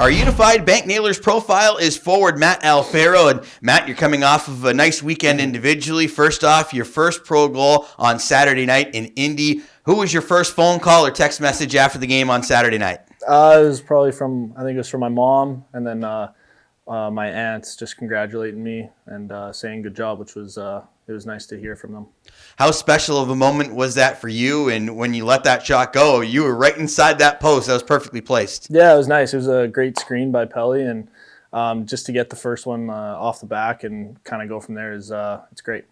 Our Unified Bank Nailers profile is forward Matt Alfaro. And Matt, you're coming off of a nice weekend individually. First off, your first pro goal on Saturday night in Indy. Who was your first phone call or text message after the game on Saturday night? It was probably from my mom, and then my aunts just congratulating me and saying good job, which was it was nice to hear from them. How special of a moment was that for you? And when you let that shot go, you were right inside that post. That was perfectly placed. Yeah, it was nice. It was a great screen by Pelly, and just to get the first one off the back and kind of go from there is it's great.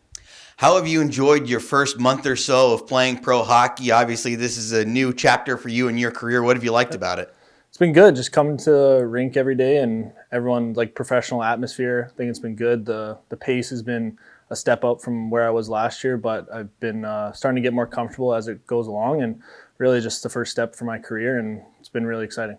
How have you enjoyed your first month or so of playing pro hockey? Obviously, this is a new chapter for you in your career. What have you liked about it? It's been good. Just coming to the rink every day and everyone, like, professional atmosphere. I think it's been good. The pace has been a step up from where I was last year, but I've been starting to get more comfortable as it goes along, and really just the first step for my career, and it's been really exciting.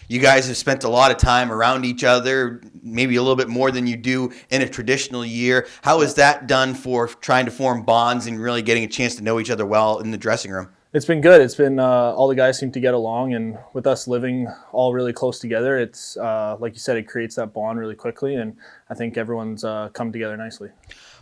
You guys have spent a lot of time around each other, maybe a little bit more than you do in a traditional year. How is that done for trying to form bonds and really getting a chance to know each other well in the dressing room? It's been good. It's been all the guys seem to get along, and with us living all really close together, it's like you said, it creates that bond really quickly, and I think everyone's come together nicely.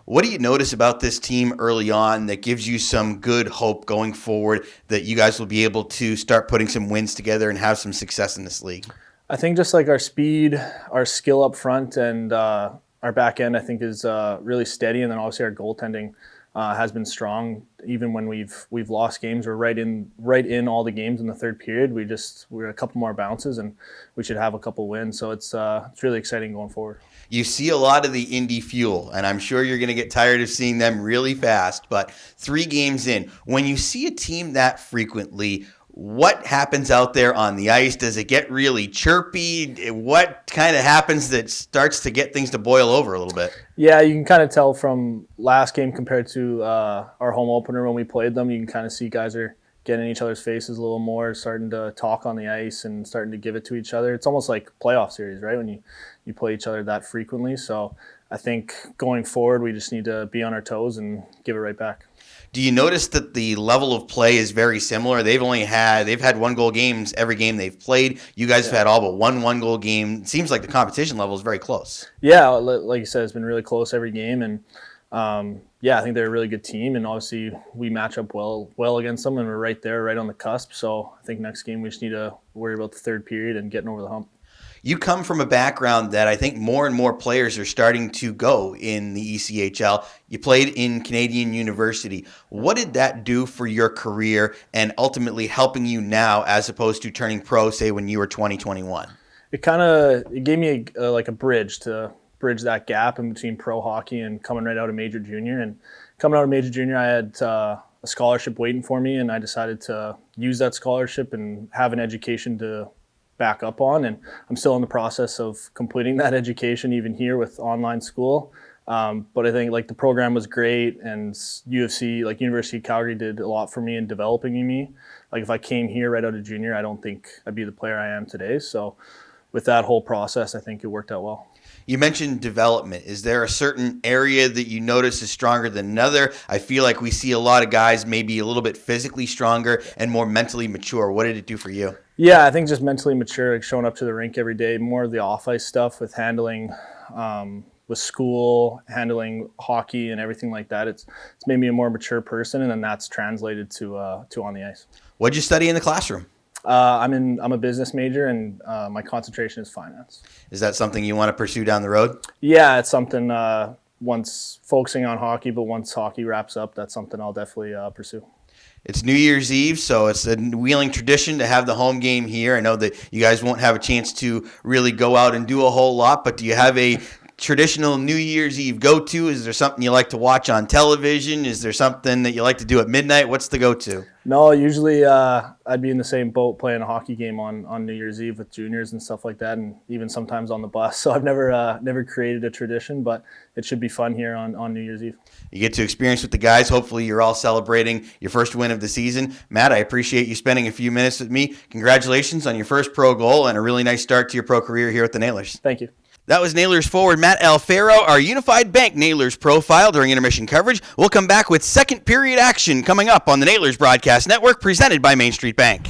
What do you notice about this team early on that gives you some good hope going forward that you guys will be able to start putting some wins together and have some success in this league? I think just like our speed, our skill up front, and our back end, I think is really steady, and then obviously our goaltending has been strong. Even when we've lost games, we're right in all the games in the third period. We're a couple more bounces, and we should have a couple wins. So it's really exciting going forward. You see a lot of the Indy Fuel, and I'm sure you're going to get tired of seeing them really fast. But 3 games in, when you see a team that frequently, what happens out there on the ice? Does it get really chirpy? What kind of happens that starts to get things to boil over a little bit? Yeah, you can kind of tell from last game compared to our home opener when we played them. You can kind of see guys are getting in each other's faces a little more, starting to talk on the ice and starting to give it to each other. It's almost like playoff series, right, when you play each other that frequently. So I think going forward, we just need to be on our toes and give it right back. Do you notice that the level of play is very similar? They've had 1-goal games every game they've played. You guys have had all but one goal game. It seems like the competition level is very close. Yeah, like you said, it's been really close every game, and I think they're a really good team, and obviously we match up well against them, and we're right there, right on the cusp. So I think next game we just need to worry about the third period and getting over the hump. You come from a background that I think more and more players are starting to go in the ECHL. You played in Canadian University. What did that do for your career and ultimately helping you now as opposed to turning pro, say, when you were 2021? It gave me a bridge to bridge that gap in between pro hockey and coming right out of major junior. And coming out of major junior, I had a scholarship waiting for me, and I decided to use that scholarship and have an education to back up on, and I'm still in the process of completing that education even here with online school. But I think the program was great, and UFC, University of Calgary, did a lot for me in developing me. If I came here right out of junior, I don't think I'd be the player I am today. So with that whole process, I think it worked out well. You mentioned development. Is there a certain area that you notice is stronger than another? I feel like we see a lot of guys maybe a little bit physically stronger and more mentally mature. What did it do for you? Yeah, I think just mentally mature, showing up to the rink every day, more of the off-ice stuff with handling with school, handling hockey and everything like that. It's made me a more mature person, and then that's translated to on the ice. What'd you study in the classroom? I'm a business major, and my concentration is finance. Is that something you want to pursue down the road? Yeah, it's something once focusing on hockey, but once hockey wraps up, that's something I'll definitely pursue. It's New Year's Eve, so it's a Wheeling tradition to have the home game here. I know that you guys won't have a chance to really go out and do a whole lot, but do you have a traditional New Year's Eve go-to? Is there something you like to watch on television? Is there something that you like to do at midnight? What's the go-to? No, usually I'd be in the same boat playing a hockey game on New Year's Eve with juniors and stuff like that, and even sometimes on the bus. So I've never created a tradition, but it should be fun here on New Year's Eve. You get to experience with the guys. Hopefully you're all celebrating your first win of the season. Matt, I appreciate you spending a few minutes with me. Congratulations on your first pro goal and a really nice start to your pro career here at the Nailers. Thank you. That was Nailers forward Matt Alfaro, our Unified Bank Nailers profile during intermission coverage. We'll come back with second period action coming up on the Nailers Broadcast Network, presented by Main Street Bank.